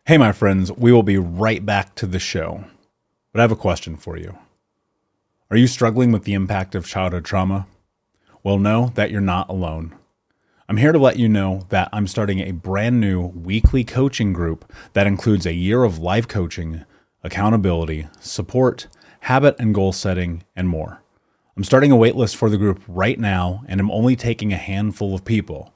Hey, my friends, we will be right back to the show. But I have a question for you. Are you struggling with the impact of childhood trauma? Well, know that you're not alone. I'm here to let you know that I'm starting a brand new weekly coaching group that includes a year of life coaching, accountability, support, habit and goal setting, and more. I'm starting a waitlist for the group right now, and I'm only taking a handful of people.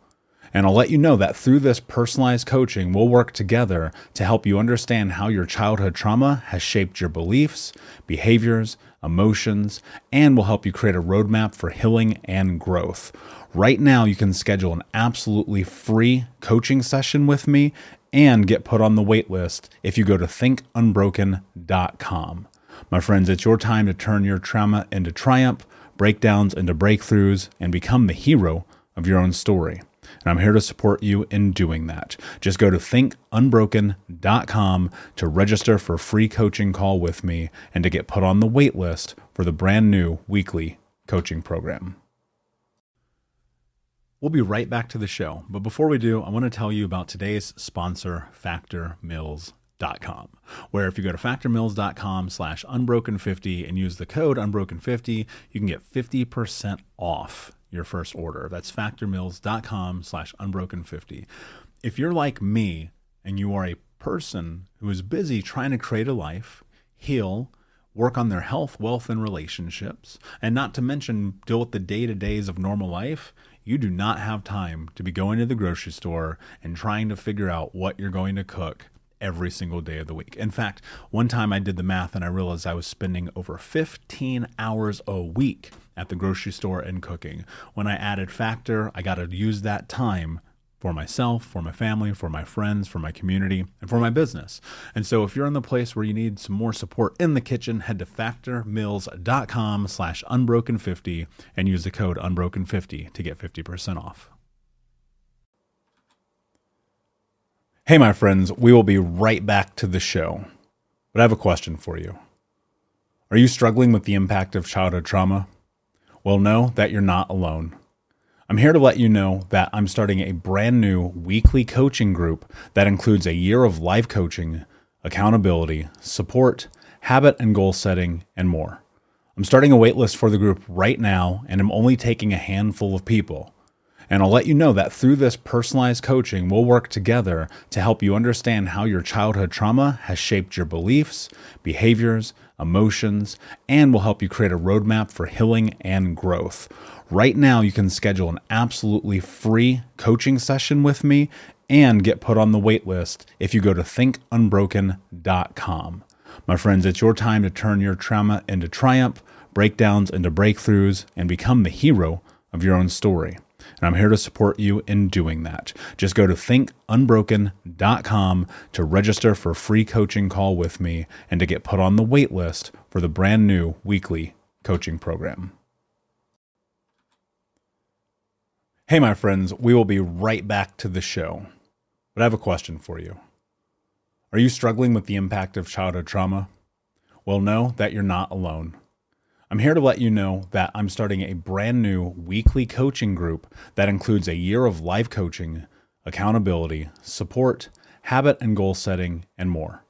And I'll let you know that through this personalized coaching, we'll work together to help you understand how your childhood trauma has shaped your beliefs, behaviors, emotions, and will help you create a roadmap for healing and growth. Right now, you can schedule an absolutely free coaching session with me and get put on the wait list if you go to thinkunbroken.com. My friends, it's your time to turn your trauma into triumph, breakdowns into breakthroughs, and become the hero of your own story. And I'm here to support you in doing that. Just go to thinkunbroken.com to register for a free coaching call with me and to get put on the wait list for the brand new weekly coaching program. We'll be right back to the show. But before we do, I want to tell you about today's sponsor, factormeals.com, where if you go to factormeals.com/unbroken50 and use the code unbroken50, you can get 50% off your first order. That's factormeals.com/unbroken50. If you're like me and you are a person who is busy trying to create a life, heal, work on their health, wealth, and relationships, and not to mention deal with the day-to-days of normal life, you do not have time to be going to the grocery store and trying to figure out what you're going to cook every single day of the week. In fact, one time I did the math and I realized I was spending over 15 hours a week at the grocery store and cooking. When I added Factor, I got to use that time for myself, for my family, for my friends, for my community, and for my business. And so if you're in the place where you need some more support in the kitchen, head to factormeals.com/unbroken50 and use the code unbroken50 to get 50% off. Hey, my friends, we will be right back to the show. But I have a question for you. Are you struggling with the impact of childhood trauma? Well, know that you're not alone. I'm here to let you know that I'm starting a brand new weekly coaching group that includes a year of life coaching, accountability, support, habit and goal setting, and more. I'm starting a waitlist for the group right now, and I'm only taking a handful of people. And I'll let you know that through this personalized coaching, we'll work together to help you understand how your childhood trauma has shaped your beliefs, behaviors, emotions, and will help you create a roadmap for healing and growth. Right now, you can schedule an absolutely free coaching session with me and get put on the wait list if you go to thinkunbroken.com. My friends, it's your time to turn your trauma into triumph, breakdowns into breakthroughs, and become the hero of your own story. And I'm here to support you in doing that. Just go to thinkunbroken.com to register for a free coaching call with me and to get put on the wait list for the brand new weekly coaching program. Hey, my friends, we will be right back to the show. But I have a question for you. Are you struggling with the impact of childhood trauma? Well, know that you're not alone. I'm here to let you know that I'm starting a brand new weekly coaching group that includes a year of life coaching, accountability, support, habit and goal setting, and more.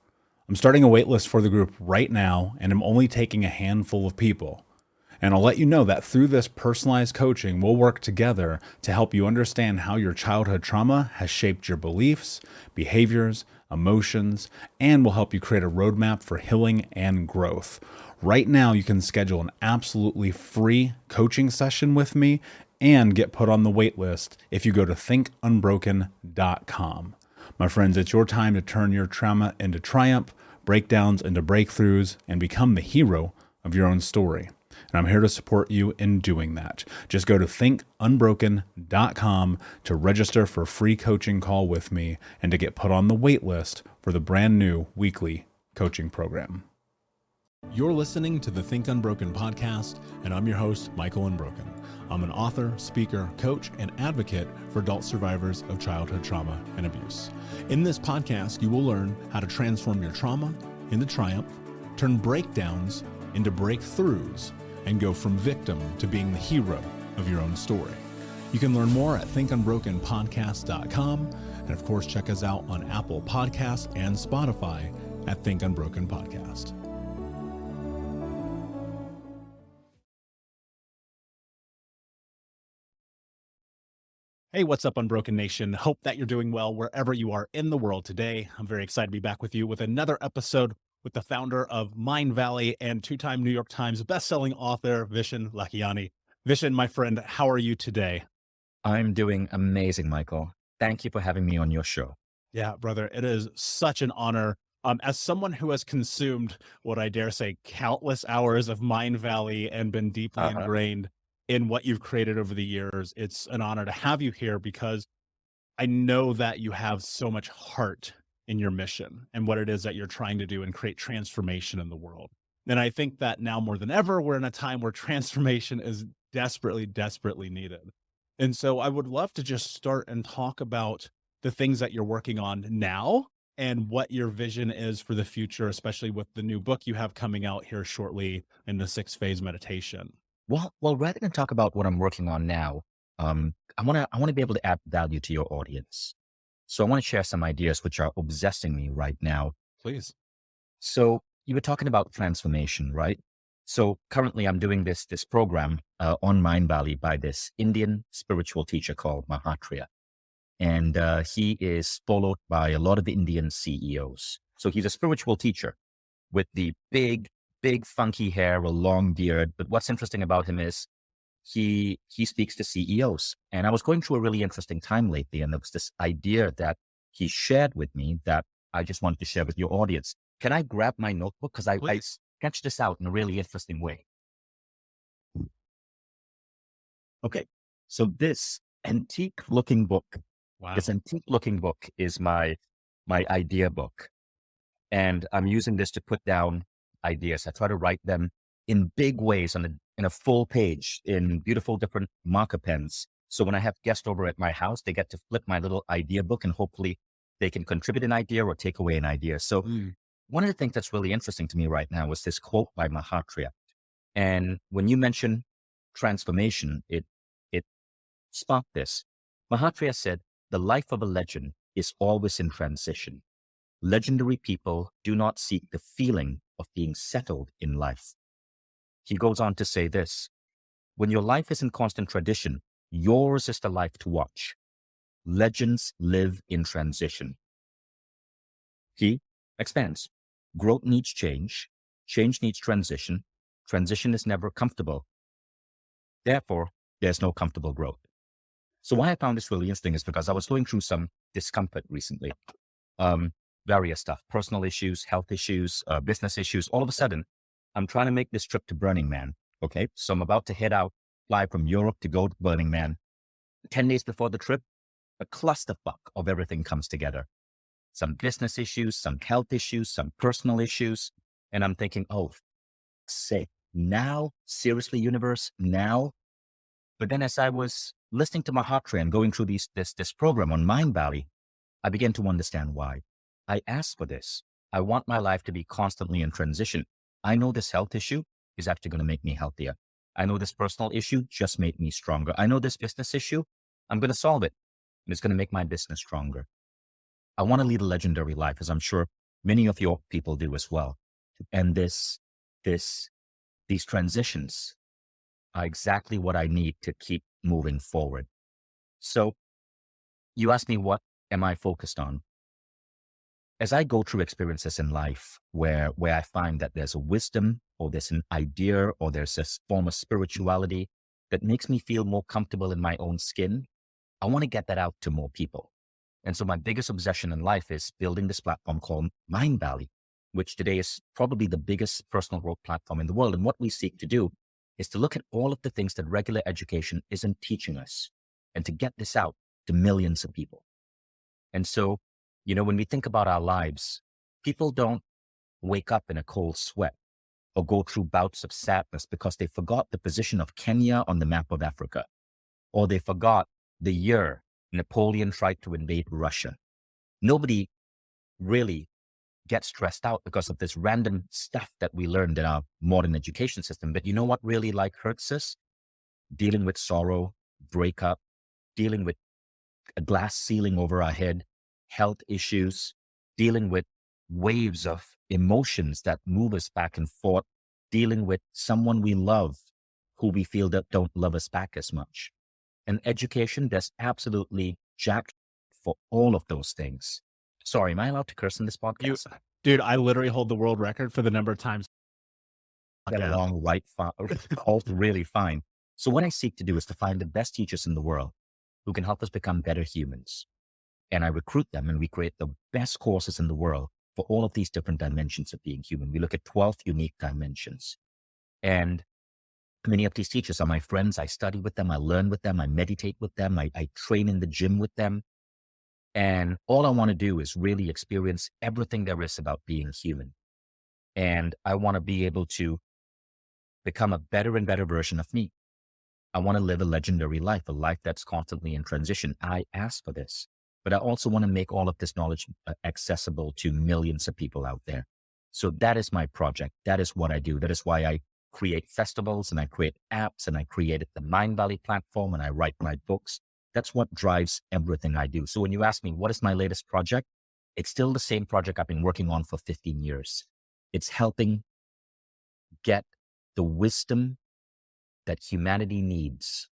I'm starting a waitlist for the group right now, and I'm only taking a handful of people. And I'll let you know that through this personalized coaching, we'll work together to help you understand how your childhood trauma has shaped your beliefs, behaviors, emotions, and will help you create a roadmap for healing and growth. Right now, you can schedule an absolutely free coaching session with me and get put on the wait list if you go to thinkunbroken.com. My friends, it's your time to turn your trauma into triumph, breakdowns into breakthroughs, and become the hero of your own story. And I'm here to support you in doing that. Just go to thinkunbroken.com to register for a free coaching call with me and to get put on the wait list for the brand new weekly coaching program. You're listening to the Think Unbroken podcast, and I'm your host, Michael Unbroken. I'm an author, speaker, coach, and advocate for adult survivors of childhood trauma and abuse. In this podcast, you will learn how to transform your trauma into triumph, turn breakdowns into breakthroughs, and go from victim to being the hero of your own story. You can learn more at thinkunbrokenpodcast.com. And of course, check us out on Apple Podcasts and Spotify at Think Unbroken Podcast. Hey, what's up, Unbroken Nation? Hope that you're doing well wherever you are in the world today. I'm very excited to be back with you with another episode with the founder of Mind Valley and two-time New York Times bestselling author, Vishen Lakhiani. Vishen, my friend, how are you today? I'm doing amazing, Michael. Thank you for having me on your show. Yeah, brother, it is such an honor. As someone who has consumed what I dare say countless hours of Mind Valley and been deeply ingrained in what you've created over the years, it's an honor to have you here because I know that you have so much heart in your mission and what it is that you're trying to do and create transformation in the world. And I think that now more than ever, we're in a time where transformation is desperately, desperately needed. And so I would love to just start and talk about the things that you're working on now and what your vision is for the future, especially with the new book you have coming out here shortly in the 6-phase meditation. Well, rather than talk about what I'm working on now, I want to be able to add value to your audience. So I want to share some ideas which are obsessing me right now. Please. So you were talking about transformation, right? So currently I'm doing this program on Mind Valley by this Indian spiritual teacher called Mahatria. And he is followed by a lot of the Indian CEOs. So he's a spiritual teacher with the big, funky hair, a long beard. But what's interesting about him is he speaks to CEOs. And I was going through a really interesting time lately. And there was this idea that he shared with me that I just wanted to share with your audience. Can I grab my notebook? Because I sketched this out in a really interesting way. Okay. So this antique looking book, this antique looking book is my idea book. And I'm using this to put down ideas. I try to write them in big ways in a full page in beautiful different marker pens. So when I have guests over at my house, they get to flip my little idea book and hopefully they can contribute an idea or take away an idea. So one of the things that's really interesting to me right now is this quote by Mahatria. And when you mention transformation, it sparked this. Mahatria said, "The life of a legend is always in transition. Legendary people do not seek the feeling of being settled in life." He goes on to say this, "When your life is in constant tradition, yours is the life to watch. Legends live in transition." He expands. Growth needs change. Change needs transition. Transition is never comfortable. Therefore, there's no comfortable growth. So why I found this really interesting is because I was going through some discomfort recently. Various stuff, personal issues, health issues, business issues. All of a sudden, I'm trying to make this trip to Burning Man. Okay. So I'm about to head out, fly from Europe to go to Burning Man. 10 days before the trip, a clusterfuck of everything comes together. Some business issues, some health issues, some personal issues. And I'm thinking, oh, say now, seriously, universe, now. But then as I was listening to Mahatria and going through this program on Mind Valley, I began to understand why. I asked for this. I want my life to be constantly in transition. I know this health issue is actually going to make me healthier. I know this personal issue just made me stronger. I know this business issue, I'm going to solve it. And it's going to make my business stronger. I want to lead a legendary life, as I'm sure many of your people do as well. And these transitions are exactly what I need to keep moving forward. So you asked me, what am I focused on? As I go through experiences in life where I find that there's a wisdom or there's an idea or there's a form of spirituality that makes me feel more comfortable in my own skin, I want to get that out to more people. And so my biggest obsession in life is building this platform called Mind Valley, which today is probably the biggest personal growth platform in the world. And what we seek to do is to look at all of the things that regular education isn't teaching us and to get this out to millions of people. And so, when we think about our lives, people don't wake up in a cold sweat or go through bouts of sadness because they forgot the position of Kenya on the map of Africa, or they forgot the year Napoleon tried to invade Russia. Nobody really gets stressed out because of this random stuff that we learned in our modern education system. But you know what really hurts us? Dealing with sorrow, breakup, dealing with a glass ceiling over our head, health issues, dealing with waves of emotions that move us back and forth, dealing with someone we love who we feel that don't love us back as much. And education, there's absolutely jack for all of those things. Sorry, am I allowed to curse in this You, podcast? dude, I literally hold the world record for the number of times. Get along all really fine. So what I seek to do is to find the best teachers in the world who can help us become better humans. And I recruit them and we create the best courses in the world for all of these different dimensions of being human. We look at 12 unique dimensions. And many of these teachers are my friends. I study with them. I learn with them. I meditate with them. I train in the gym with them. And all I want to do is really experience everything there is about being human. And I want to be able to become a better and better version of me. I want to live a legendary life, a life that's constantly in transition. I asked for this, but I also want to make all of this knowledge accessible to millions of people out there. So that is my project. That is what I do. That is why I create festivals and I create apps and I created the Mind Valley platform and I write my books. That's what drives everything I do. So when you ask me, what is my latest project? It's still the same project I've been working on for 15 years. It's helping get the wisdom that humanity needs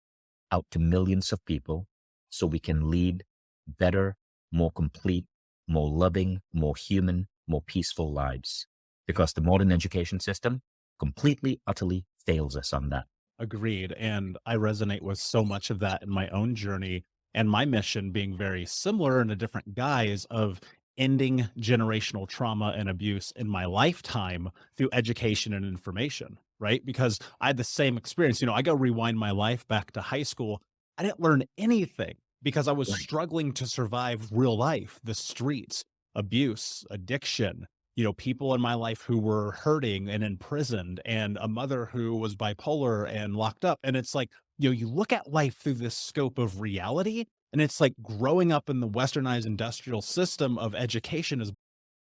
out to millions of people so we can lead better, more complete, more loving, more human, more peaceful lives. Because the modern education system completely, utterly fails us on that. Agreed. And I resonate with so much of that in my own journey and my mission being very similar in a different guise of ending generational trauma and abuse in my lifetime through education and information, right? Because I had the same experience. I go rewind my life back to high school. I didn't learn anything because I was Right. struggling to survive real life, the streets, abuse, addiction, people in my life who were hurting and imprisoned, and a mother who was bipolar and locked up. And it's like, you look at life through this scope of reality, and it's like growing up in the westernized industrial system of education is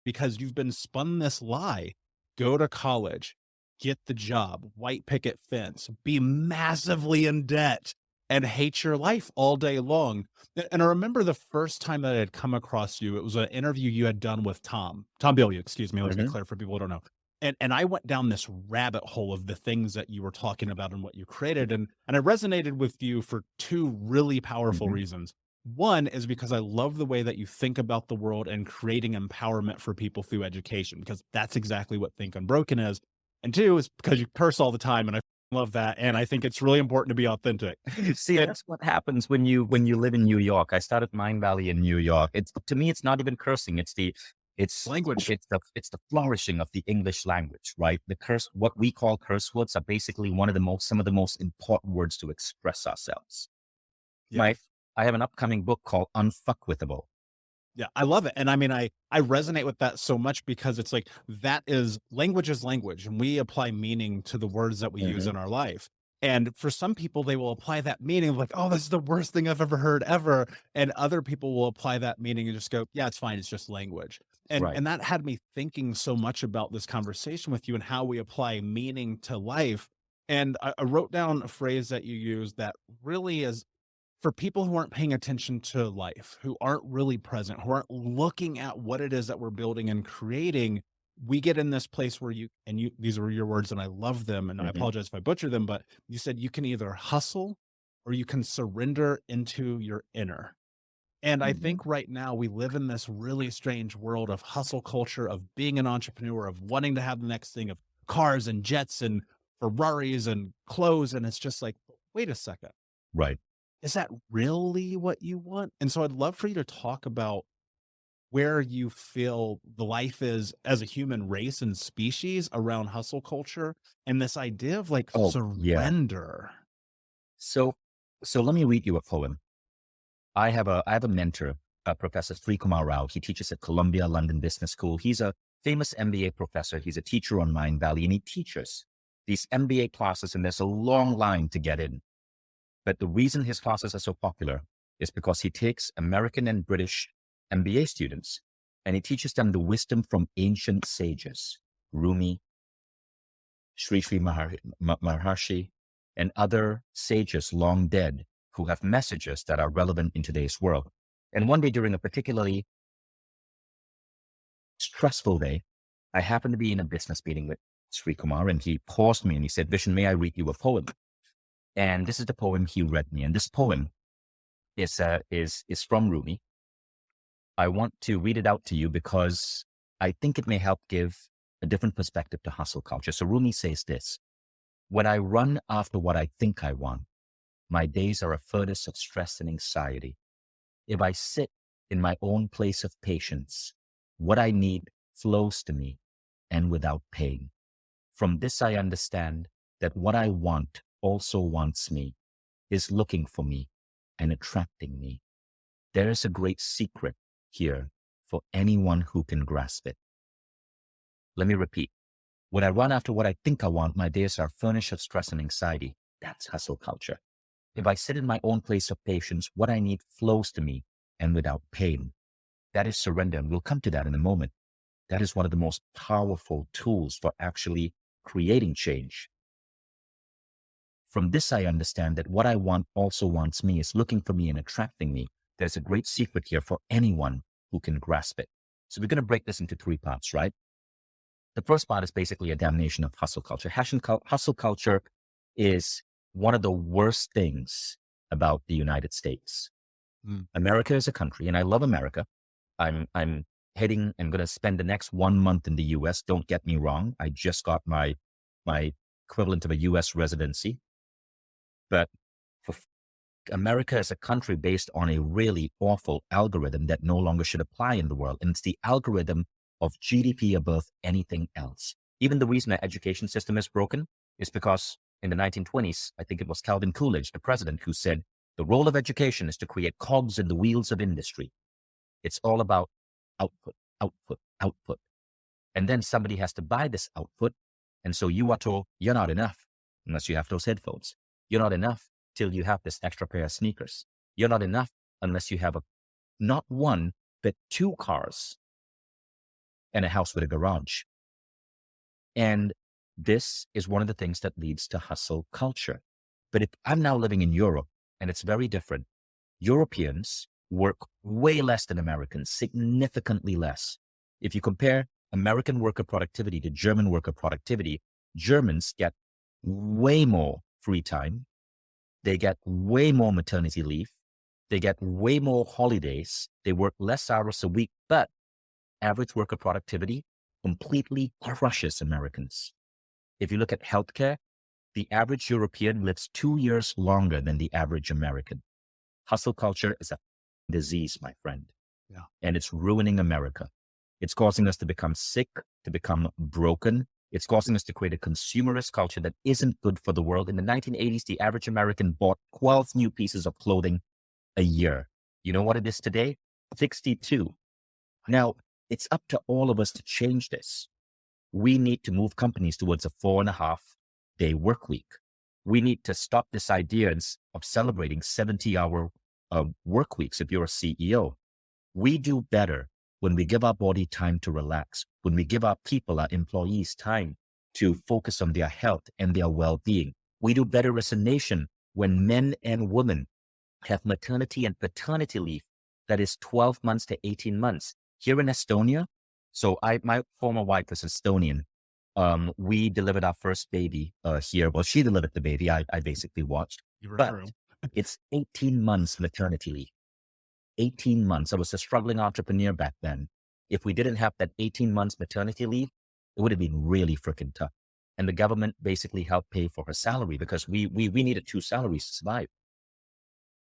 because you've been spun this lie. Go to college, get the job, white picket fence, be massively in debt, and hate your life all day long. And I remember the first time that I had come across you, it was an interview you had done with Tom Bilyeu, excuse me, let's be Mhm. clear for people who don't know. And I went down this rabbit hole of the things that you were talking about and what you created. And I resonated with you for two really powerful Mhm. reasons. One is because I love the way that you think about the world and creating empowerment for people through education, because that's exactly what Think Unbroken is. And two is because you curse all the time, and I love that. And I think it's really important to be authentic. See, And that's what happens when you live in New York. I started Mind Valley in New York. It's to me, it's not even cursing. language, It's the flourishing of the English language, right? The curse, what we call curse words, are basically some of the most important words to express ourselves. My, yes. I have an upcoming book called Unfuckwithable. Yeah, I love it. And I mean, I resonate with that so much because it's like that is language, and we apply meaning to the words that we use Mhm. in our life. And for some people, they will apply that meaning like, oh, this is the worst thing I've ever heard ever. And other people will apply that meaning and just go, yeah, it's fine. It's just language. And Right. and that had me thinking so much about this conversation with you and how we apply meaning to life. And I wrote down a phrase that you used that really is for people who aren't paying attention to life, who aren't really present, who aren't looking at what it is that we're building and creating, we get in this place where these were your words and I love them. And I Mhm. apologize if I butcher them, but you said you can either hustle or you can surrender into your inner. And I Mhm. think right now we live in this really strange world of hustle culture, of being an entrepreneur, of wanting to have the next thing, of cars and jets and Ferraris and clothes. And it's just like, wait a second, Right. is that really what you want? And so I'd love for you to talk about where you feel the life is as a human race and species around hustle culture and this idea of like Oh, yeah. surrender. So, so let me read you a poem. I have a mentor, Professor Sri Kumar Rao. He teaches at Columbia London Business School. He's a famous MBA professor. He's a teacher on Mind Valley, and he teaches these MBA classes, and there's a long line to get in. But the reason his classes are so popular is because he takes American and British MBA students and he teaches them the wisdom from ancient sages, Rumi, Sri Maharshi, and other sages long dead who have messages that are relevant in today's world. And one day during a particularly stressful day, I happened to be in a business meeting with Sri Kumar, and he paused me and he said, Vishen, may I read you a poem? And this is the poem he read me. And this poem is from Rumi. I want to read it out to you because I think it may help give a different perspective to hustle culture. So Rumi says this: when I run after what I think I want, my days are a furnace of stress and anxiety. If I sit in my own place of patience, what I need flows to me and without pain. From this, I understand that what I want also wants me, is looking for me and attracting me. There is a great secret here for anyone who can grasp it. Let me repeat. When I run after what I think I want, my days are furnished of stress and anxiety. That's hustle culture. If I sit in my own place of patience, what I need flows to me and without pain. That is surrender. And we'll come to that in a moment. That is one of the most powerful tools for actually creating change. From this, I understand that what I want also wants me, is looking for me and attracting me. There's a great secret here for anyone who can grasp it. So we're going to break this into 3 parts, right? The first part is basically a damnation of hustle culture. Hustle culture is one of the worst things about the United States. America is a country, and I love America. I'm going to spend the next 1 month in the US. Don't get me wrong. I just got my equivalent of a US residency. But for America is a country based on a really awful algorithm that no longer should apply in the world. And it's the algorithm of GDP above anything else. Even the reason our education system is broken is because in the 1920s, I think it was Calvin Coolidge, the president, who said, the role of education is to create cogs in the wheels of industry. It's all about output, output, output. And then somebody has to buy this output. And so you are told you're not enough unless you have those headphones. You're not enough till you have this extra pair of sneakers. You're not enough unless you have not 1, but 2 cars and a house with a garage. And this is one of the things that leads to hustle culture. But if I'm now living in Europe, and it's very different, Europeans work way less than Americans, significantly less. If you compare American worker productivity to German worker productivity, Germans get way more free time. They get way more maternity leave. They get way more holidays. They work less hours a week, but average worker productivity completely crushes Americans. If you look at healthcare, the average European lives 2 years longer than the average American. Hustle culture is a disease, my friend. Yeah. And it's ruining America. It's causing us to become sick, to become broken. It's causing us to create a consumerist culture that isn't good for the world. In the 1980s, the average American bought 12 new pieces of clothing a year. You know what it is today? 62. Now, it's up to all of us to change this. We need to move companies towards a 4.5-day work week. We need to stop this idea of celebrating 70-hour work weeks if you're a CEO. We do better when we give our body time to relax, when we give our people, our employees, time to focus on their health and their well-being. We do better as a nation when men and women have maternity and paternity leave that is 12 months to 18 months. Here in Estonia, so my former wife was Estonian. We delivered our first baby here. Well, she delivered the baby. I basically watched. But it's 18 months maternity leave. 18 months. I was a struggling entrepreneur back then. If we didn't have that 18 months maternity leave, it would have been really freaking tough. And the government basically helped pay for her salary because we needed 2 salaries to survive.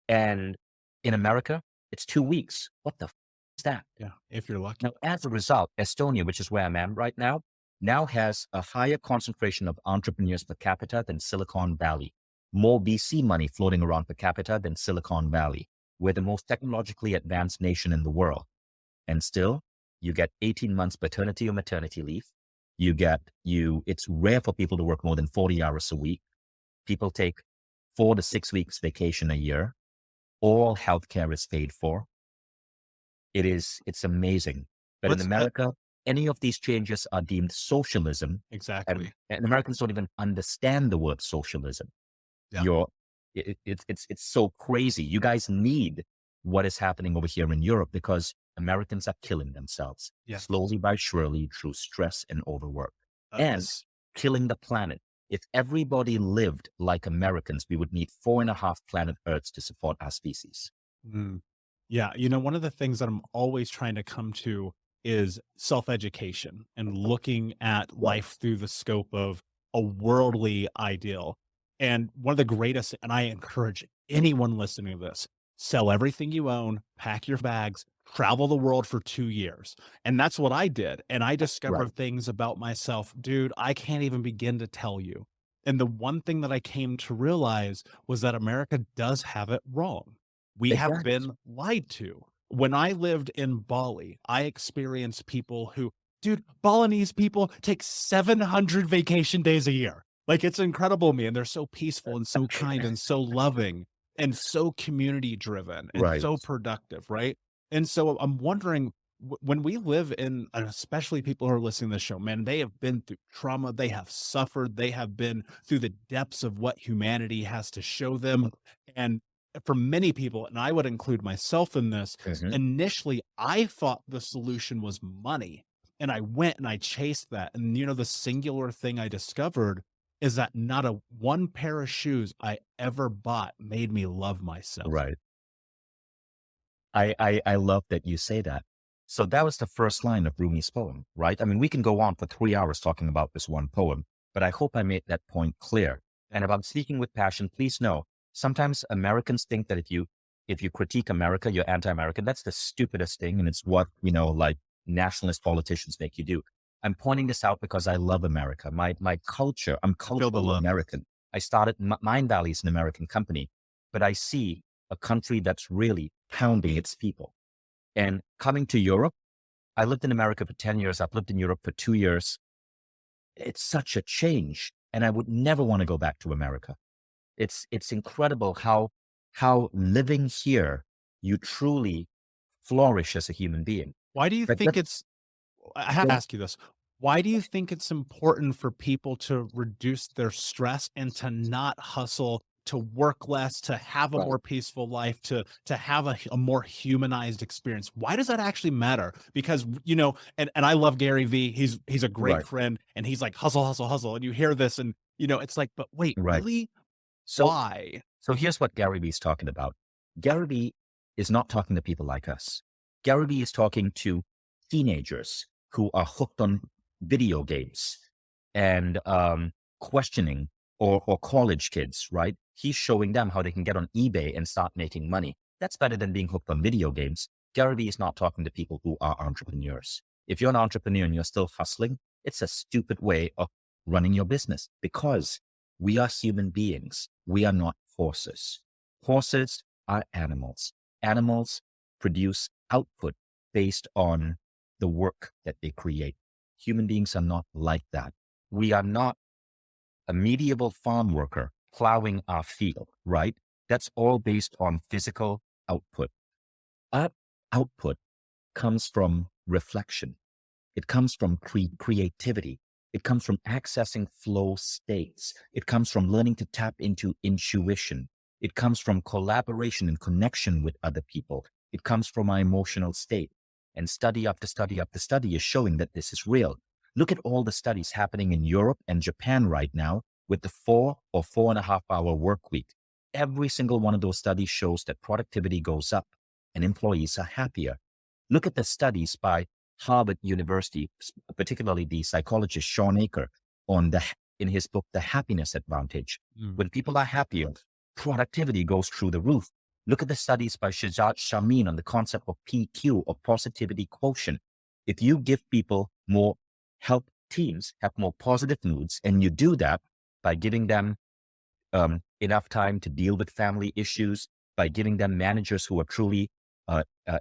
And in America, it's 2 weeks. What the is that? Yeah, if you're lucky. Now, as a result, Estonia, which is where I'm at right now has a higher concentration of entrepreneurs per capita than Silicon Valley. More VC money floating around per capita than Silicon Valley. We're the most technologically advanced nation in the world. And still, you get 18 months paternity or maternity leave. It's rare for people to work more than 40 hours a week. People take 4 to 6 weeks vacation a year. All healthcare is paid for. It's amazing. But in America, any of these changes are deemed socialism. Exactly. And Americans don't even understand the word socialism. Yeah. It's so crazy. You guys need what is happening over here in Europe, because Americans are killing themselves slowly by surely through stress and overwork and killing the planet. If everybody lived like Americans, we would need 4.5 planet Earths to support our species. Yeah. One of the things that I'm always trying to come to is self-education and looking at life through the scope of a worldly ideal. And one of the greatest, and I encourage anyone listening to this, sell everything you own, pack your bags, travel the world for 2 years. And that's what I did. And I discovered things about myself, dude, I can't even begin to tell you. And the one thing that I came to realize was that America does have it wrong. We have been lied to. When I lived in Bali, I experienced people who, dude, Balinese people take 700 vacation days a year. Like, it's incredible, man. They're so peaceful and so kind and so loving and so community driven and so productive, right? And so I'm wondering, when we live in, and especially people who are listening to this show, man, they have been through trauma, they have suffered, they have been through the depths of what humanity has to show them. And for many people, and I would include myself in this, initially I thought the solution was money. And I went and I chased that. And the singular thing I discovered is that not a one pair of shoes I ever bought made me love myself. Right. I love that you say that. So that was the first line of Rumi's poem, right? I mean, we can go on for 3 hours talking about this one poem, but I hope I made that point clear. And about speaking with passion, please know, sometimes Americans think that if you critique America, you're anti-American. That's the stupidest thing. And it's what, like nationalist politicians make you do. I'm pointing this out because I love America. My culture, I'm cultural American. I started, Mindvalley is an American company, but I see a country that's really pounding its people. And coming to Europe, I lived in America for 10 years. I've lived in Europe for 2 years. It's such a change. And I would never want to go back to America. It's incredible how living here, you truly flourish as a human being. Why do you think I have to ask you this. Why do you think it's important for people to reduce their stress and to not hustle, to work less, to have a more peaceful life, to have a more humanized experience? Why does that actually matter? Because, and I love Gary Vee. He's a great friend, and he's like, hustle, hustle, hustle. And you hear this and, it's like, but wait, really? Why? So here's what Gary Vee's talking about. Gary Vee is not talking to people like us. Gary Vee is talking to teenagers who are hooked on video games and questioning, or college kids, right? He's showing them how they can get on eBay and start making money. That's better than being hooked on video games. Gary Vee is not talking to people who are entrepreneurs. If you're an entrepreneur and you're still hustling, it's a stupid way of running your business, because we are human beings. We are not horses. Horses are animals. Animals produce output based on the work that they create. Human beings are not like that. We are not a medieval farm worker plowing our field, right? That's all based on physical output. Our output comes from reflection. It comes from creativity. It comes from accessing flow states. It comes from learning to tap into intuition. It comes from collaboration and connection with other people. It comes from our emotional state. And study after study after study is showing that this is real. Look at all the studies happening in Europe and Japan right now with the 4 or 4.5 hour work week. Every single one of those studies shows that productivity goes up and employees are happier. Look at the studies by Harvard University, particularly the psychologist Sean Aker, in his book, The Happiness Advantage. When people are happier, productivity goes through the roof. Look at the studies by Shajat Shamin on the concept of PQ, or positivity quotient. If you give people more, help teams have more positive moods, and you do that by giving them enough time to deal with family issues, by giving them managers who are truly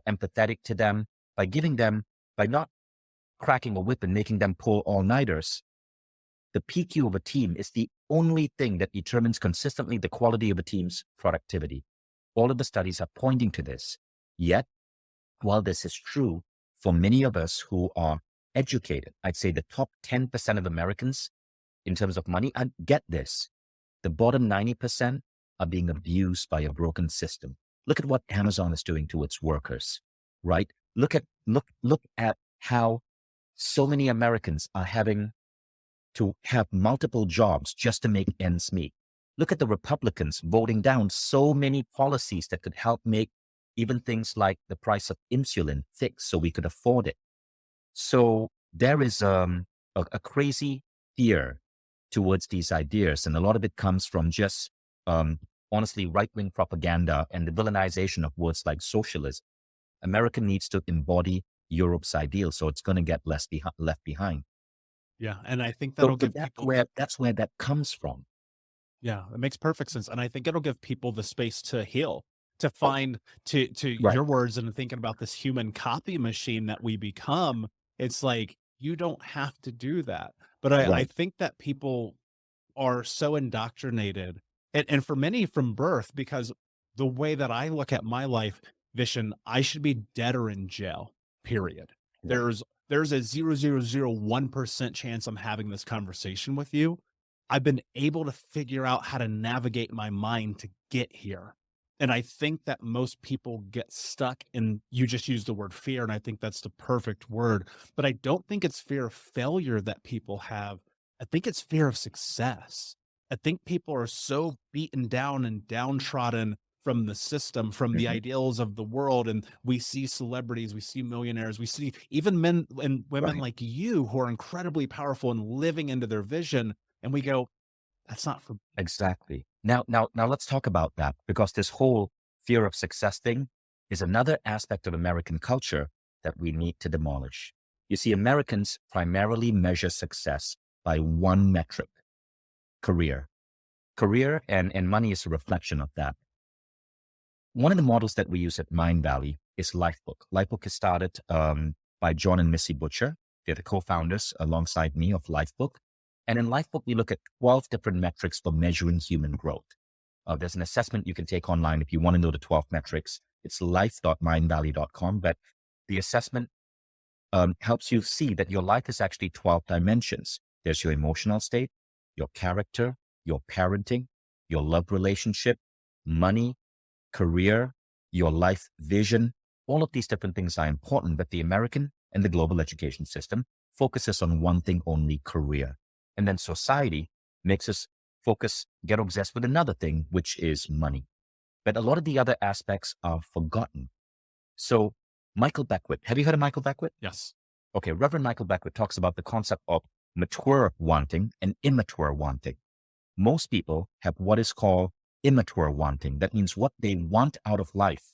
empathetic to them, by not cracking a whip and making them pull all-nighters. The PQ of a team is the only thing that determines consistently the quality of a team's productivity. All of the studies are pointing to this. Yet, while this is true for many of us who are educated, I'd say the top 10% of Americans in terms of money, get this. The bottom 90% are being abused by a broken system. Look at what Amazon is doing to its workers, right? Look at how so many Americans are having to have multiple jobs just to make ends meet. Look at the Republicans voting down so many policies that could help make even things like the price of insulin fixed so we could afford it. So there is a crazy fear towards these ideas. And a lot of it comes from just, honestly, right-wing propaganda and the villainization of words like socialism. America needs to embody Europe's ideal, so it's going to get left behind. Yeah. And I think So that'll give people, that's where that comes from. yeah, it makes perfect sense. And I think it'll give people the space to heal, to find, to Right. your words, and thinking about this human copy machine that we become. It's like, you don't have to do that. But I Right. think that people are so indoctrinated, and for many from birth, because the way that I look at my life, Vishen, I should be dead or in jail, period. Right. There's a 0.001% chance I'm having this conversation with you. I've been able to figure out how to navigate my mind to get here. And I think that most people get stuck in, you just used the word fear, and I think that's the perfect word. But I don't think it's fear of failure that people have. I think it's fear of success. I think people are so beaten down and downtrodden from the system, from the Mhm. ideals of the world. And we see celebrities, we see millionaires, we see even men and women Right. like you who are incredibly powerful and living into their vision. And we go, that's not for, Exactly. Now let's talk about that, because this whole fear of success thing is another aspect of American culture that we need to demolish. You see, Americans primarily measure success by one metric: career. Career and money is a reflection of that. One of the models that we use at Mind Valley is Lifebook. Lifebook is started by John and Missy Butcher. They're the co-founders alongside me of Lifebook. And in Lifebook, we look at 12 different metrics for measuring human growth. There's an assessment you can take online if you want to know the 12 metrics. It's life.mindvalley.com. But the assessment helps you see that your life is actually 12 dimensions. There's your emotional state, your character, your parenting, your love relationship, money, career, your life vision. All of these different things are important, but the American and the global education system focuses on one thing only: career. And then society makes us get obsessed with another thing, which is money. But a lot of the other aspects are forgotten. So Michael Beckwith, have you heard of Michael Beckwith? yes. Okay, Reverend Michael Beckwith talks about the concept of mature wanting and immature wanting. Most people have what is called immature wanting. That means what they want out of life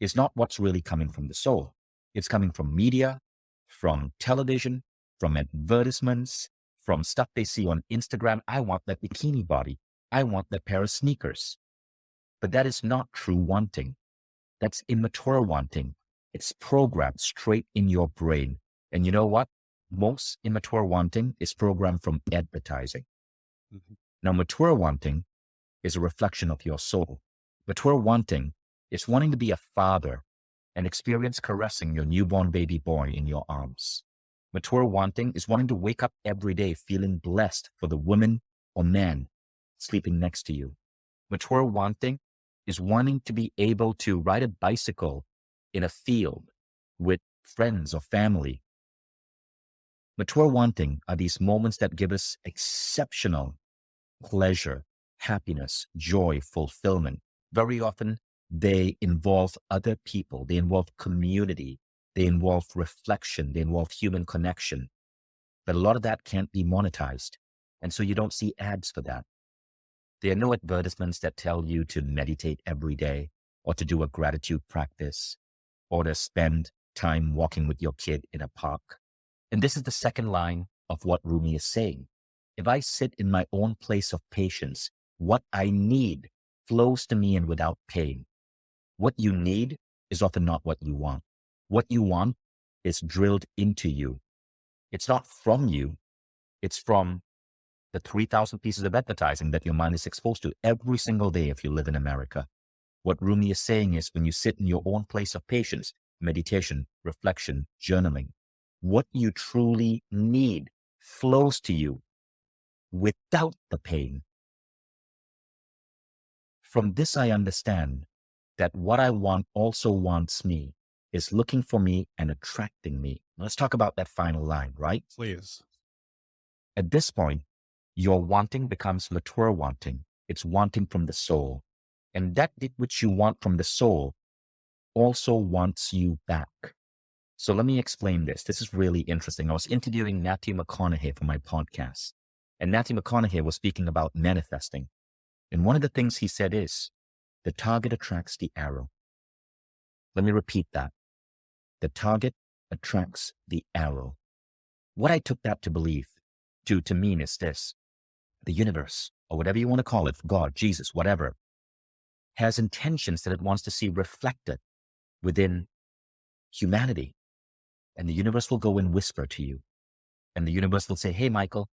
is not what's really coming from the soul. It's coming from media, from television, from advertisements, from stuff they see on Instagram. I want that bikini body. I want that pair of sneakers. But that is not true wanting. That's immature wanting. It's programmed straight in your brain. And you know what? Most immature wanting is programmed from advertising. Mhm. Now, mature wanting is a reflection of your soul. Mature wanting is wanting to be a father and experience caressing your newborn baby boy in your arms. Mature wanting is wanting to wake up every day feeling blessed for the woman or man sleeping next to you. Mature wanting is wanting to be able to ride a bicycle in a field with friends or family. Mature wanting are these moments that give us exceptional pleasure, happiness, joy, fulfillment. Very often, they involve other people, they involve community, they involve reflection, they involve human connection. But a lot of that can't be monetized. And so you don't see ads for that. There are no advertisements that tell you to meditate every day, or to do a gratitude practice, or to spend time walking with your kid in a park. And this is the second line of what Rumi is saying. If I sit in my own place of patience, what I need flows to me and without pain. What you need is often not what you want. What you want is drilled into you. It's not from you. It's from the 3,000 pieces of advertising that your mind is exposed to every single day if you live in America. What Rumi is saying is, when you sit in your own place of patience, meditation, reflection, journaling, what you truly need flows to you without the pain. From this, I understand that what I want also wants me, is looking for me and attracting me. Let's talk about that final line, right? Please. At this point, your wanting becomes mature wanting. It's wanting from the soul. And that which you want from the soul also wants you back. So let me explain this. This is really interesting. I was interviewing Matthew McConaughey for my podcast, and Matthew McConaughey was speaking about manifesting. And one of the things he said is, the target attracts the arrow. Let me repeat that. The target attracts the arrow. What I took that to believe, to mean is this: the universe, or whatever you want to call it, God, Jesus, whatever, has intentions that it wants to see reflected within humanity. And the universe will go and whisper to you. And the universe will say, hey, Michael,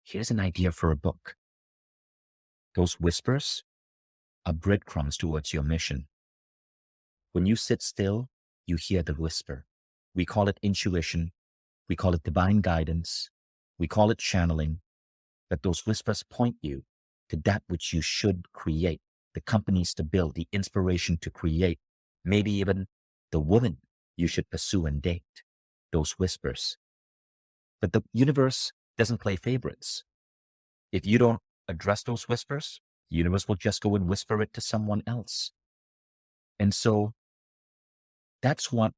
here's an idea for a book. Those whispers are breadcrumbs towards your mission. When you sit still, you hear the whisper. We call it intuition. We call it divine guidance. We call it channeling. But those whispers point you to that which you should create, the companies to build, the inspiration to create, maybe even the woman you should pursue and date. Those whispers. But the universe doesn't play favorites. If you don't address those whispers, the universe will just go and whisper it to someone else. And so that's what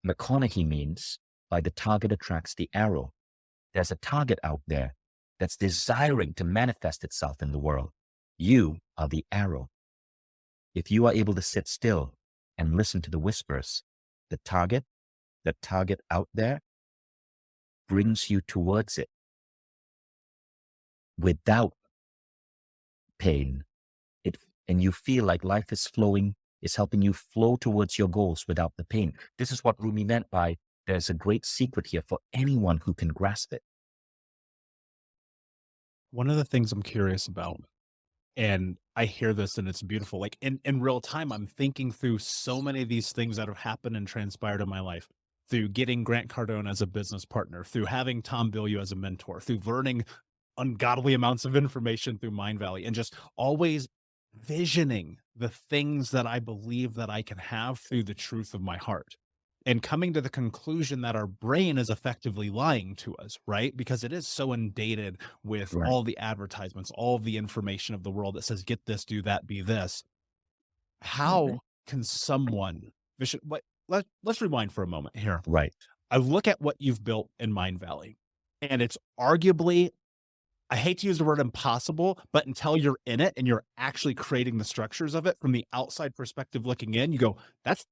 McConaughey means by the target attracts the arrow. There's a target out there that's desiring to manifest itself in the world. You are the arrow. If you are able to sit still and listen to the whispers, the target out there brings you towards it without pain. And you feel like life is flowing, is helping you flow towards your goals without the pain. This is what Rumi meant by there's a great secret here for anyone who can grasp it. One of the things I'm curious about, and I hear this and it's beautiful, like in real time, I'm thinking through so many of these things that have happened and transpired in my life, through getting Grant Cardone as a business partner, through having Tom Bilyeu as a mentor, through learning ungodly amounts of information through Mind Valley, and just always visioning the things that I believe that I can have through the truth of my heart, and coming to the conclusion that our brain is effectively lying to us, right? Because it is so inundated with Right. all the advertisements, all the information of the world that says, get this, do that, be this. How can someone, let's rewind for a moment here. Right. I look at what you've built in Mind Valley, and it's arguably, I hate to use the word impossible, but until you're in it and you're actually creating the structures of it from the outside perspective looking in, you go, that's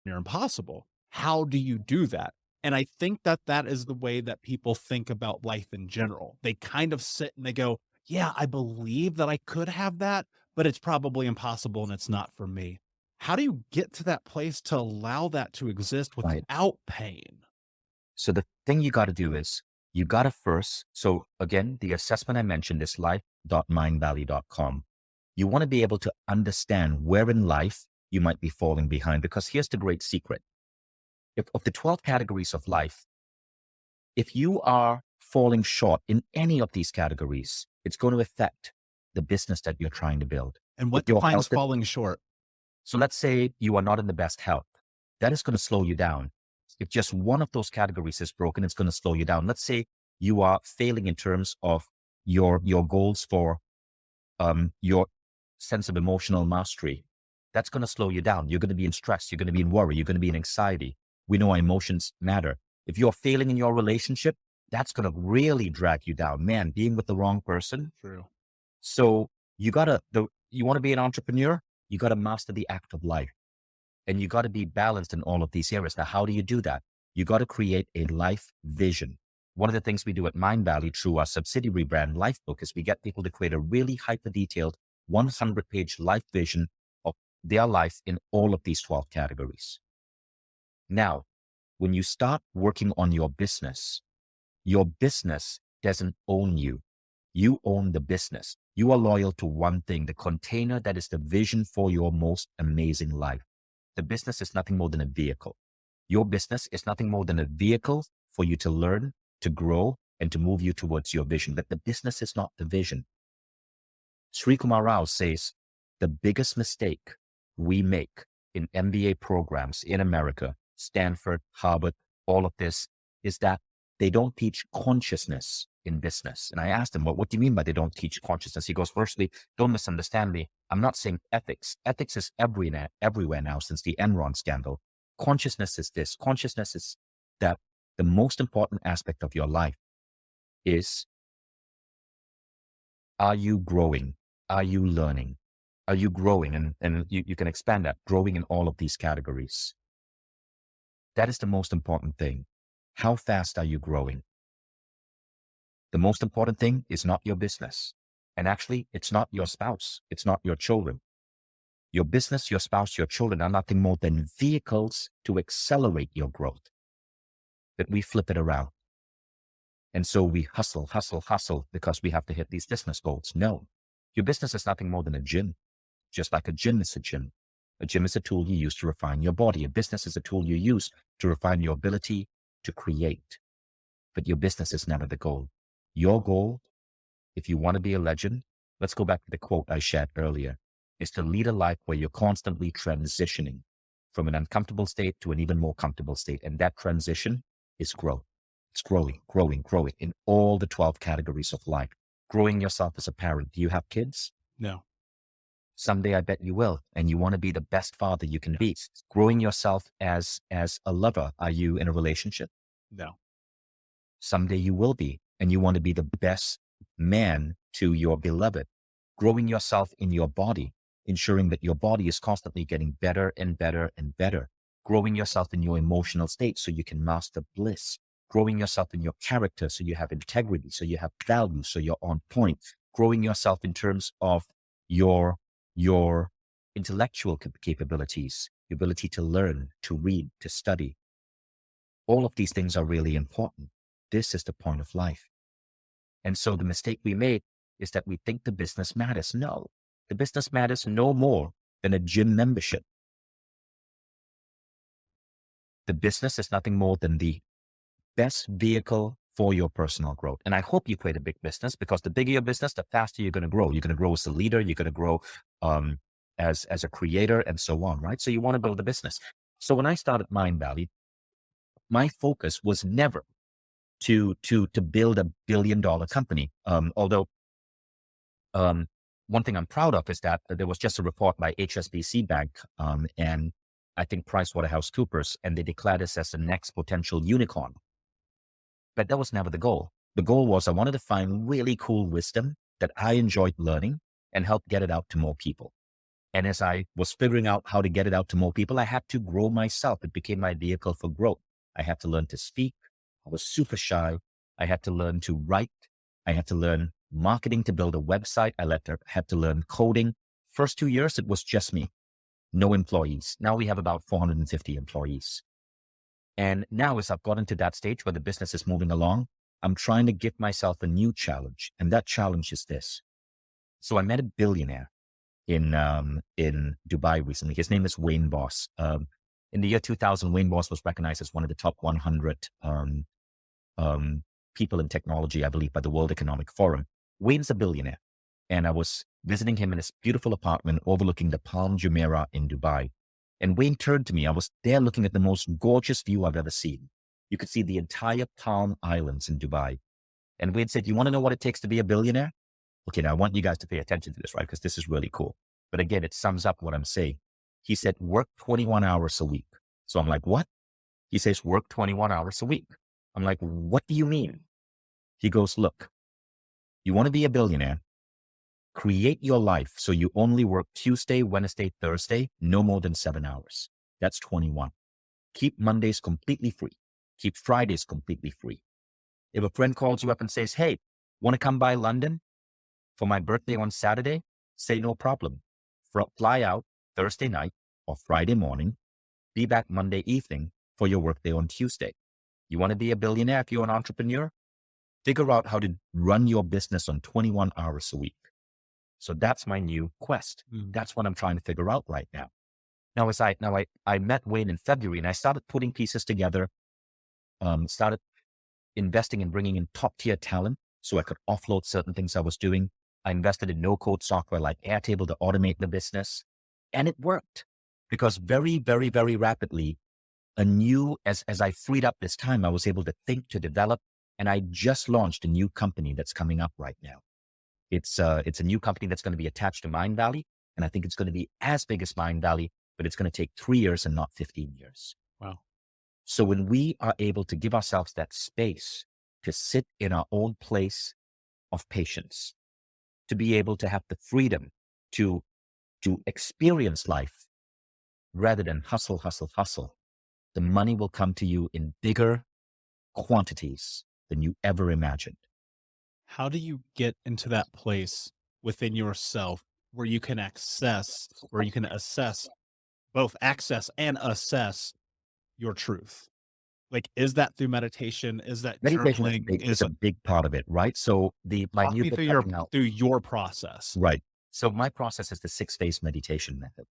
near impossible. How do you do that? And I think that that is the way that people think about life in general. They kind of sit and they go, yeah, I believe that I could have that, but it's probably impossible and it's not for me. How do you get to that place to allow that to exist Right. without pain? So the thing you got to do is you got to first, so again, the assessment I mentioned is life.mindvalley.com. You want to be able to understand where in life you might be falling behind, because here's the great secret. If of the 12 categories of life, if you are falling short in any of these categories, it's going to affect the business that you're trying to build. And what defines falling short? So let's say you are not in the best health. That is going to slow you down. If just one of those categories is broken, it's going to slow you down. Let's say you are failing in terms of your goals for your sense of emotional mastery. That's going to slow you down. You're going to be in stress. You're going to be in worry. You're going to be in anxiety. We know our emotions matter. If you're failing in your relationship, that's going to really drag you down. Man, being with the wrong person. True. So you want to be an entrepreneur, you got to master the act of life. And you got to be balanced in all of these areas. Now, how do you do that? You got to create a life vision. One of the things we do at Mind Valley through our subsidiary brand Lifebook is we get people to create a really hyper-detailed 100-page life vision of their life in all of these 12 categories. Now, when you start working on your business doesn't own you. You own the business. You are loyal to one thing, the container that is the vision for your most amazing life. The business is nothing more than a vehicle. Your business is nothing more than a vehicle for you to learn, to grow, and to move you towards your vision. But the business is not the vision. Sri Kumar Rao says, The biggest mistake we make in MBA programs in America, Stanford, Harvard, all of this, is that they don't teach consciousness in business. And I asked him, well, what do you mean by they don't teach consciousness? He goes, firstly, don't misunderstand me. I'm not saying ethics. Ethics is everywhere now since the Enron scandal. Consciousness is this. Consciousness is that the most important aspect of your life is, are you growing? Are you learning? Are you growing? And you can expand that, growing in all of these categories. That is the most important thing. How fast are you growing? The most important thing is not your business. And actually, it's not your spouse. It's not your children. Your business, your spouse, your children are nothing more than vehicles to accelerate your growth. That we flip it around. And so we hustle because we have to hit these business goals. No, your business is nothing more than a gym. Just like a gym is a gym. A gym is a tool you use to refine your body. A business is a tool you use to refine your ability to create. But your business is never the goal. Your goal, if you want to be a legend, let's go back to the quote I shared earlier, is to lead a life where you're constantly transitioning from an uncomfortable state to an even more comfortable state. And that transition is growth. It's growing in all the 12 categories of life. Growing yourself as a parent. Do you have kids? No. Someday I bet you will. And you want to be the best father you can be. Growing yourself as a lover. Are you in a relationship? No. Someday you will be. And you want to be the best man to your beloved. Growing yourself in your body, ensuring that your body is constantly getting better and better and better. Growing yourself in your emotional state so you can master bliss. Growing yourself in your character so you have integrity, so you have value, so you're on point. Growing yourself in terms of your intellectual capabilities, the ability to learn, to read, to study. All of these things are really important. This is the point of life. And so the mistake we made is that we think the business matters. No, the business matters no more than a gym membership. The business is nothing more than the best vehicle for your personal growth. And I hope you create a big business, because the bigger your business, the faster you're going to grow. You're going to grow as a leader. You're going to grow as a creator and so on, right? So you want to build a business. So when I started Mind Valley, my focus was never to build $1 billion company. Although one thing I'm proud of is that there was just a report by HSBC Bank and I think PricewaterhouseCoopers, and they declared us as the next potential unicorn. But that was never the goal. The goal was I wanted to find really cool wisdom that I enjoyed learning and help get it out to more people. And as I was figuring out how to get it out to more people, I had to grow myself. It became my vehicle for growth. I had to learn to speak. I was super shy. I had to learn to write. I had to learn marketing to build a website. I had to learn coding. First 2 years, it was just me. No employees. Now we have about 450 employees. And now as I've gotten to that stage where the business is moving along, I'm trying to give myself a new challenge. And that challenge is this. So I met a billionaire in Dubai recently. His name is Wayne Boss. In the year 2000, Wayne Boss was recognized as one of the top 100 people in technology, I believe, by the World Economic Forum. Wayne's a billionaire. And I was visiting him in his beautiful apartment overlooking the Palm Jumeirah in Dubai. And Wayne turned to me. I was there looking at the most gorgeous view I've ever seen. You could see the entire Palm Islands in Dubai. And Wayne said, "You want to know what it takes to be a billionaire?" Okay, now I want you guys to pay attention to this, right? Because this is really cool. But again, it sums up what I'm saying. He said, work 21 hours a week. So I'm like, what? He says, work 21 hours a week. I'm like, what do you mean? He goes, look, you want to be a billionaire? Create your life so you only work Tuesday, Wednesday, Thursday, no more than 7 hours. That's 21. Keep Mondays completely free. Keep Fridays completely free. If a friend calls you up and says, hey, want to come by London for my birthday on Saturday? Say no problem. Fly out Thursday night or Friday morning. Be back Monday evening for your workday on Tuesday. You want to be a billionaire if you're an entrepreneur? Figure out how to run your business on 21 hours a week. So that's my new quest. That's what I'm trying to figure out right now. Now, I met Wayne in February and I started putting pieces together, started investing in bringing in top tier talent so I could offload certain things I was doing. I invested in no-code software like Airtable to automate the business. And it worked because very, very, very rapidly, as I freed up this time, I was able to think, to develop, and I just launched a new company that's coming up right now. It's a new company that's going to be attached to Mind Valley. And I think it's going to be as big as Mind Valley, but it's going to take 3 years and not 15 years. Wow. So when we are able to give ourselves that space to sit in our own place of patience, to be able to have the freedom to experience life rather than hustle, hustle, hustle, the money will come to you in bigger quantities than you ever imagined. How do you get into that place within yourself where you can assess, both access and assess your truth? Like, is that through meditation? Is that Meditation journaling? is a big part of it, right? So my Walk new me book through coming out, your process. right? So my process is the 6-phase meditation method.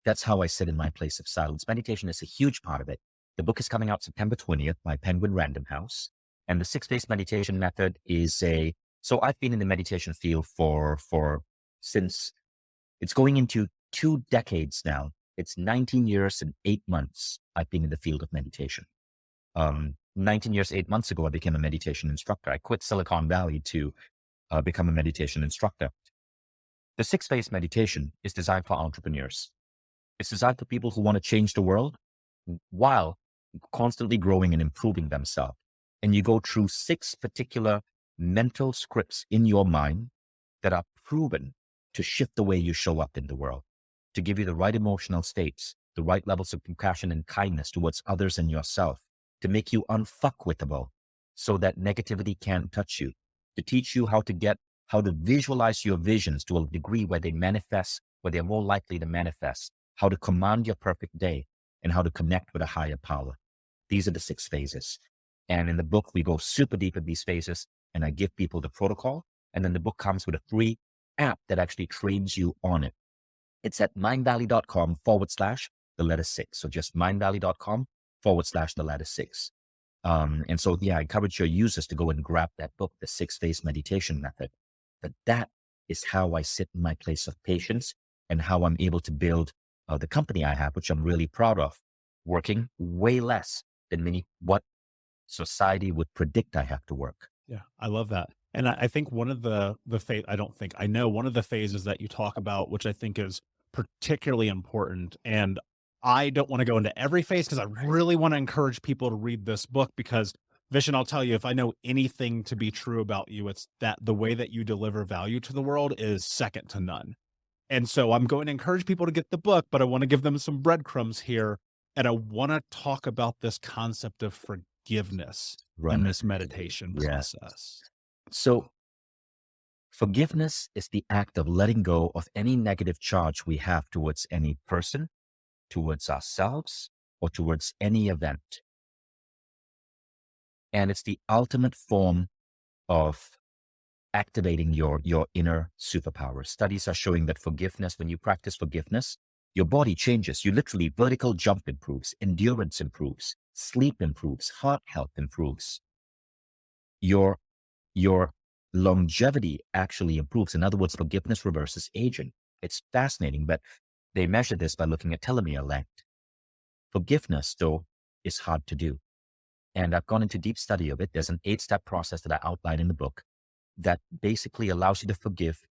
That's how I sit in my place of silence. Meditation is a huge part of it. The book is coming out September 20th by Penguin Random House. And the 6-phase meditation method so I've been in the meditation field since it's going into 2 decades now. It's 19 years and 8 months I've been in the field of meditation. 19 years, 8 months ago, I became a meditation instructor. I quit Silicon Valley to become a meditation instructor. The 6-phase meditation is designed for entrepreneurs. It's designed for people who want to change the world while constantly growing and improving themselves. And you go through 6 particular mental scripts in your mind that are proven to shift the way you show up in the world, to give you the right emotional states, the right levels of compassion and kindness towards others and yourself, to make you unfuckwittable so that negativity can't touch you, to teach you how to visualize your visions to a degree where they're more likely to manifest, how to command your perfect day, and how to connect with a higher power. These are the 6 phases. And in the book, we go super deep in these phases, and I give people the protocol. And then the book comes with a free app that actually trains you on it. It's at mindvalley.com/6. So just mindvalley.com/6. And so, yeah, I encourage your users to go and grab that book, the 6-phase meditation method. But that is how I sit in my place of patience and how I'm able to build the company I have, which I'm really proud of, working way less than what society would predict I have to work. Yeah, I love that. And I think one of I know one of the phases that you talk about, which I think is particularly important. And I don't want to go into every phase because I really want to encourage people to read this book because Vishen, I'll tell you, if I know anything to be true about you, it's that the way that you deliver value to the world is second to none. And so I'm going to encourage people to get the book, but I want to give them some breadcrumbs here. And I want to talk about this concept of forgiveness in this meditation process. So forgiveness is the act of letting go of any negative charge we have towards any person, towards ourselves, or towards any event. And it's the ultimate form of activating your inner superpower. Studies are showing that when you practice forgiveness, your body changes. You literally vertical jump improves, endurance improves, sleep improves, heart health improves. Your longevity actually improves. In other words, forgiveness reverses aging. It's fascinating, but they measure this by looking at telomere length. Forgiveness, though, is hard to do. And I've gone into deep study of it. There's an 8-step process that I outline in the book that basically allows you to forgive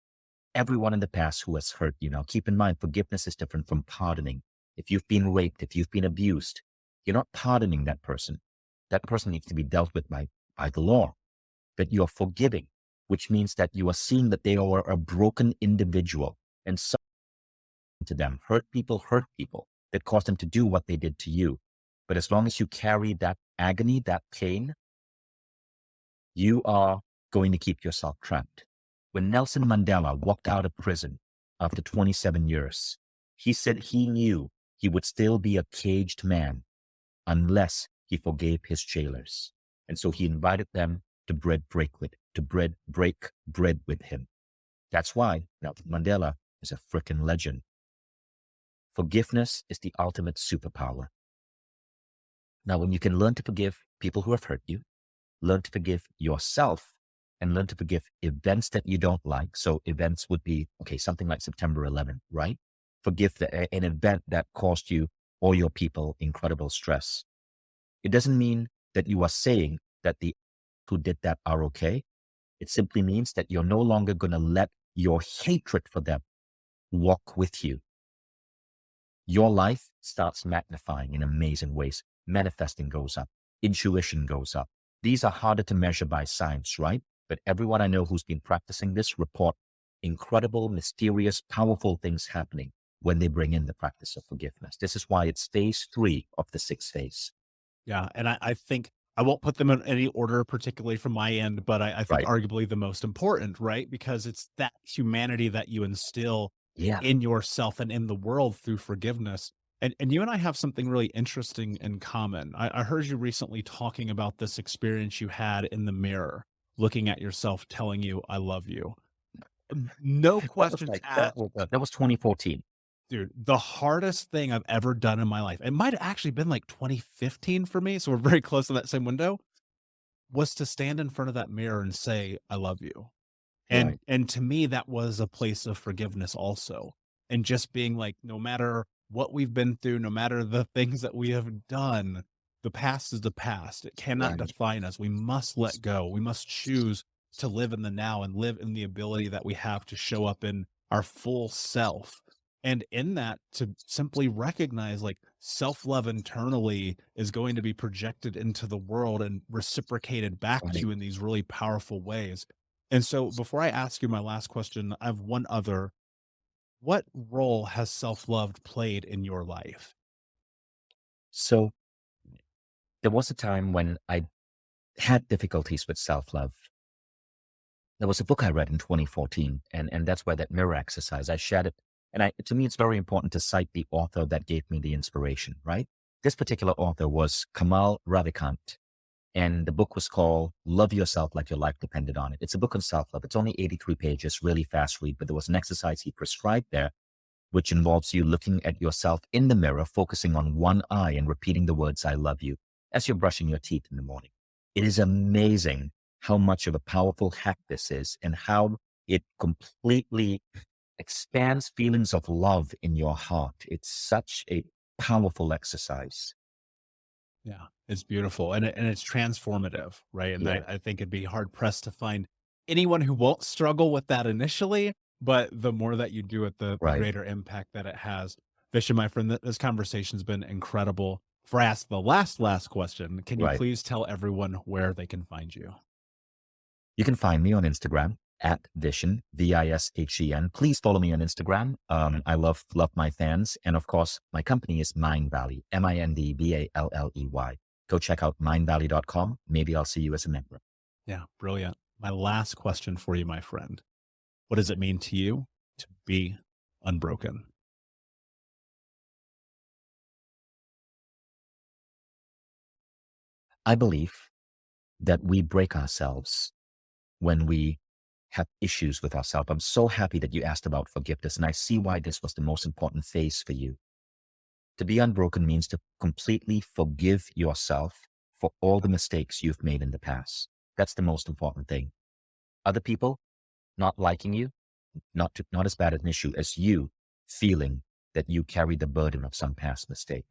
everyone in the past who has hurt you. Now, keep in mind, forgiveness is different from pardoning. If you've been raped, if you've been abused, you're not pardoning that person. That person needs to be dealt with by the law. But you're forgiving, which means that you are seeing that they are a broken individual and something to them. Hurt people that caused them to do what they did to you. But as long as you carry that agony, that pain, you are going to keep yourself trapped. When Nelson Mandela walked out of prison after 27 years, he said he knew he would still be a caged man unless he forgave his jailers. And so he invited them to break bread with him. That's why Nelson Mandela is a freaking legend. Forgiveness is the ultimate superpower. Now, when you can learn to forgive people who have hurt you, learn to forgive yourself, and learn to forgive events that you don't like. So events would be, okay, something like September 11th, right? Forgive an event that caused you or your people incredible stress. It doesn't mean that you are saying that the who did that are okay. It simply means that you're no longer going to let your hatred for them walk with you. Your life starts magnifying in amazing ways. Manifesting goes up. Intuition goes up. These are harder to measure by science, right? But everyone I know who's been practicing this report incredible, mysterious, powerful things happening when they bring in the practice of forgiveness. This is why it's phase 3 of the 6 phase. Yeah. And I think I won't put them in any order, particularly from my end, but I think Right. arguably the most important, right? Because it's that humanity that you instill Yeah. in yourself and in the world through forgiveness. And you and I have something really interesting in common. I heard you recently talking about this experience you had in the mirror, looking at yourself, telling you, I love you. No questions asked. That was 2014. Dude, the hardest thing I've ever done in my life, it might have actually been like 2015 for me, so we're very close to that same window, was to stand in front of that mirror and say, I love you. Right. And to me, that was a place of forgiveness also. And just being like, no matter what we've been through, no matter the things that we have done, the past is the past. It cannot Right. define us. We must let go. We must choose to live in the now and live in the ability that we have to show up in our full self. And in that, to simply recognize like self-love internally is going to be projected into the world and reciprocated back to Right. you in these really powerful ways. And so before I ask you my last question, I have one other. What role has self-love played in your life? So there was a time when I had difficulties with self-love. There was a book I read in 2014, and that's where that mirror exercise, I shared it. And to me, it's very important to cite the author that gave me the inspiration, right? This particular author was Kamal Ravikant, and the book was called Love Yourself Like Your Life Depended on It. It's a book on self-love. It's only 83 pages, really fast read, but there was an exercise he prescribed there, which involves you looking at yourself in the mirror, focusing on one eye and repeating the words, I love you, as you're brushing your teeth in the morning. It is amazing how much of a powerful hack this is and how it completely expands feelings of love in your heart. It's such a powerful exercise. Yeah, it's beautiful and it's transformative, right? And Yeah, I think it'd be hard pressed to find anyone who won't struggle with that initially, but the more that you do it, the right, greater impact that it has. Vishen, my friend, this conversation's been incredible. Before I ask the last question, can you right. please tell everyone where they can find you? You can find me on Instagram at Vishen, Vishen. Please follow me on Instagram. I love my fans. And of course, my company is Mind Valley, Mindvalley. Go check out mindvalley.com. Maybe I'll see you as a member. Yeah, brilliant. My last question for you, my friend. What does it mean to you to be unbroken? I believe that we break ourselves when we have issues with ourselves. I'm so happy that you asked about forgiveness, and I see why this was the most important phase for you. To be unbroken means to completely forgive yourself for all the mistakes you've made in the past. That's the most important thing. Other people not liking you, not as bad an issue as you feeling that you carry the burden of some past mistake.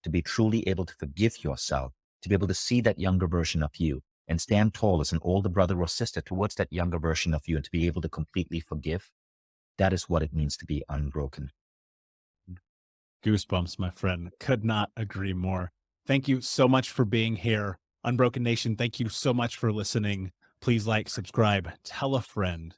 To be truly able to forgive yourself, to be able to see that younger version of you and stand tall as an older brother or sister towards that younger version of you, and to be able to completely forgive, that is what it means to be unbroken. Goosebumps, my friend. Could not agree more. Thank you so much for being here. Unbroken Nation, thank you so much for listening. Please like, subscribe, tell a friend.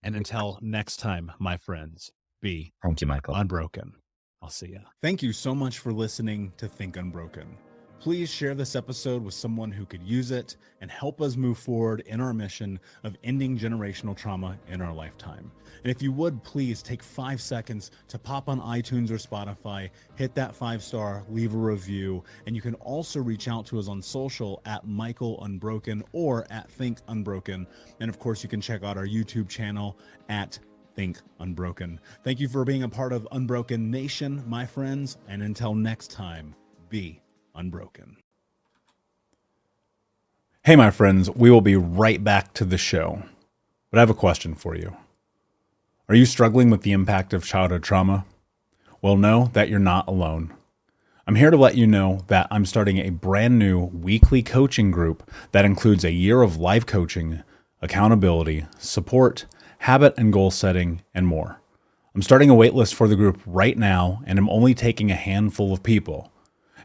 And until next time, my friends, be Thank you, Michael. unbroken. I'll see you. Thank you so much for listening to Think Unbroken. Please share this episode with someone who could use it and help us move forward in our mission of ending generational trauma in our lifetime. And if you would, please take 5 seconds to pop on iTunes or Spotify, hit that 5-star, leave a review, and you can also reach out to us on social at Michael Unbroken or at Think Unbroken. And of course, you can check out our YouTube channel at Think Unbroken. Thank you for being a part of Unbroken Nation, my friends, and until next time, be unbroken. Hey, my friends, we will be right back to the show. But I have a question for you. Are you struggling with the impact of childhood trauma? Well, know that you're not alone. I'm here to let you know that I'm starting a brand new weekly coaching group that includes a year of live coaching, accountability, support, habit and goal setting, and more. I'm starting a waitlist for the group right now, and I'm only taking a handful of people.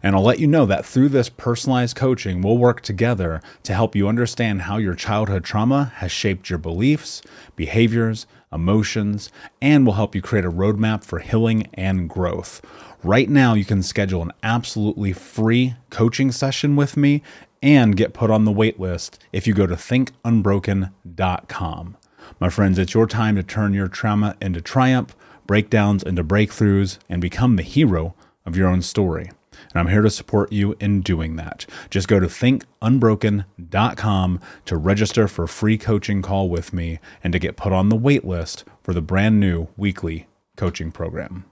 And I'll let you know that through this personalized coaching, we'll work together to help you understand how your childhood trauma has shaped your beliefs, behaviors, emotions, and will help you create a roadmap for healing and growth. Right now, you can schedule an absolutely free coaching session with me and get put on the wait list if you go to thinkunbroken.com. My friends, it's your time to turn your trauma into triumph, breakdowns into breakthroughs, and become the hero of your own story. And I'm here to support you in doing that. Just go to thinkunbroken.com to register for a free coaching call with me and to get put on the wait list for the brand new weekly coaching program.